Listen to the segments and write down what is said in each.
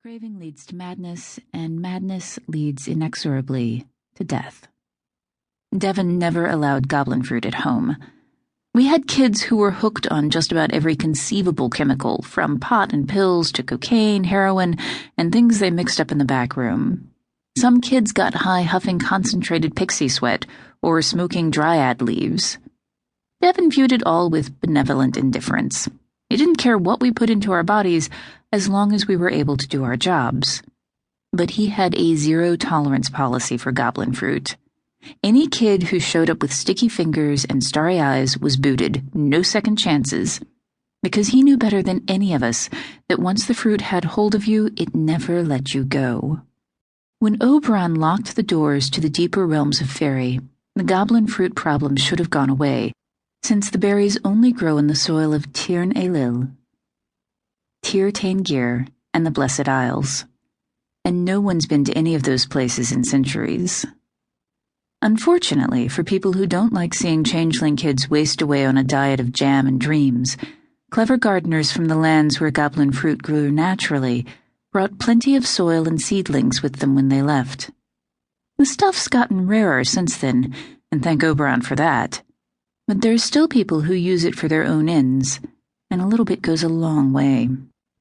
Craving leads to madness, and madness leads inexorably to death. Devon never allowed goblin fruit at home. We had kids who were hooked on just about every conceivable chemical, from pot and pills to cocaine, heroin, and things they mixed up in the back room. Some kids got high huffing concentrated pixie sweat or smoking dryad leaves. Devon viewed it all with benevolent indifference. He didn't care what we put into our bodies as long as we were able to do our jobs. But he had a zero-tolerance policy for goblin fruit. Any kid who showed up with sticky fingers and starry eyes was booted, no second chances, because he knew better than any of us that once the fruit had hold of you, it never let you go. When Oberon locked the doors to the deeper realms of Faerie, the goblin fruit problem should have gone away, since the berries only grow in the soil of Tir-Elil, Tir-Taingir, and the Blessed Isles, and no one's been to any of those places in centuries. Unfortunately, for people who don't like seeing changeling kids waste away on a diet of jam and dreams, clever gardeners from the lands where goblin fruit grew naturally brought plenty of soil and seedlings with them when they left. The stuff's gotten rarer since then, and thank Oberon for that. But there's still people who use it for their own ends, and a little bit goes a long way.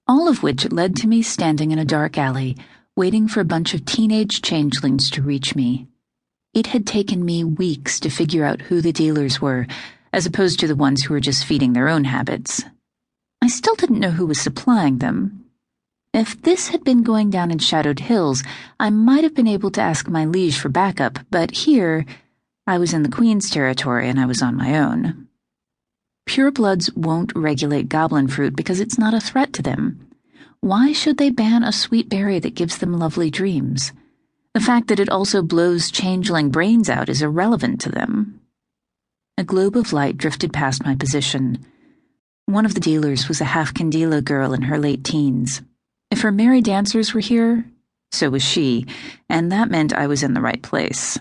All of which led to me standing in a dark alley, waiting for a bunch of teenage changelings to reach me. It had taken me weeks to figure out who the dealers were, as opposed to the ones who were just feeding their own habits. I still didn't know who was supplying them. If this had been going down in Shadowed Hills, I might have been able to ask my liege for backup, but here, I was in the Queen's territory and I was on my own. Purebloods won't regulate goblin fruit because it's not a threat to them. Why should they ban a sweet berry that gives them lovely dreams? The fact that it also blows changeling brains out is irrelevant to them. A globe of light drifted past my position. One of the dealers was a half-Candela girl in her late teens. If her merry dancers were here, so was she, and that meant I was in the right place.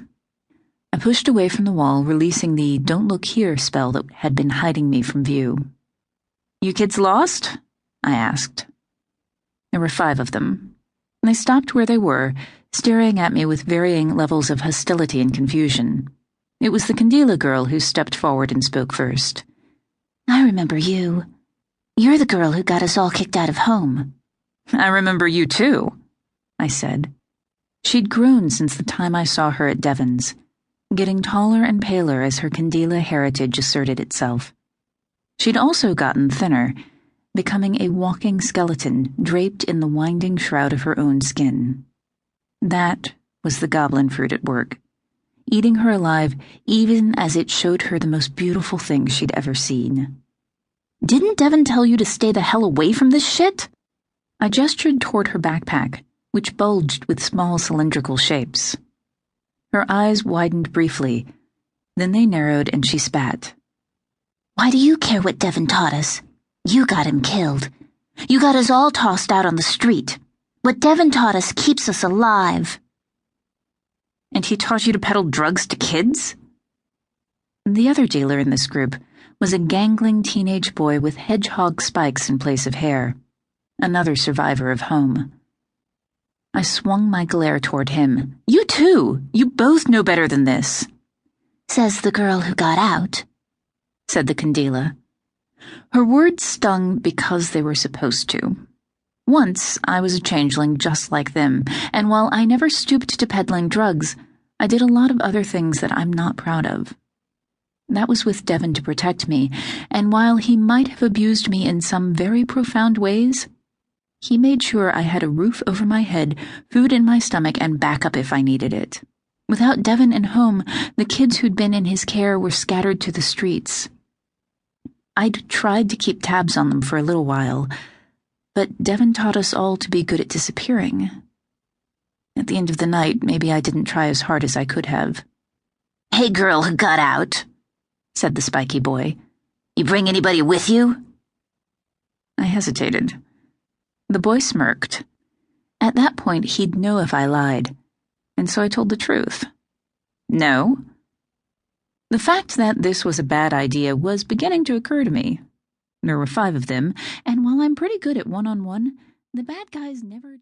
I pushed away from the wall, releasing the "Don't Look Here" spell that had been hiding me from view. "You kids lost?" I asked. There were 5 of them. They stopped where they were, staring at me with varying levels of hostility and confusion. It was the Candela girl who stepped forward and spoke first. "I remember you. You're the girl who got us all kicked out of home." "I remember you too," I said. She'd grown since the time I saw her at Devon's, getting taller and paler as her Candela heritage asserted itself. She'd also gotten thinner, becoming a walking skeleton draped in the winding shroud of her own skin. That was the goblin fruit at work, eating her alive even as it showed her the most beautiful thing she'd ever seen. "Didn't Devon tell you to stay the hell away from this shit?" I gestured toward her backpack, which bulged with small cylindrical shapes. Her eyes widened briefly, then they narrowed and she spat. "Why do you care what Devon taught us? You got him killed. You got us all tossed out on the street. What Devon taught us keeps us alive." "And he taught you to peddle drugs to kids?" The other dealer in this group was a gangling teenage boy with hedgehog spikes in place of hair, another survivor of home. I swung my glare toward him. "You too! You both know better than this." "Says the girl who got out," said the Candela. Her words stung because they were supposed to. Once, I was a changeling just like them, and while I never stooped to peddling drugs, I did a lot of other things that I'm not proud of. That was with Devon to protect me, and while he might have abused me in some very profound ways, he made sure I had a roof over my head, food in my stomach, and backup if I needed it. Without Devon and home, the kids who'd been in his care were scattered to the streets. I'd tried to keep tabs on them for a little while, but Devon taught us all to be good at disappearing. At the end of the night, maybe I didn't try as hard as I could have. "Hey, girl who got out," said the spiky boy. "You bring anybody with you?" I hesitated. The boy smirked. At that point, he'd know if I lied, and so I told the truth. "No." The fact that this was a bad idea was beginning to occur to me. There were 5 of them, and while I'm pretty good at one-on-one, the bad guys never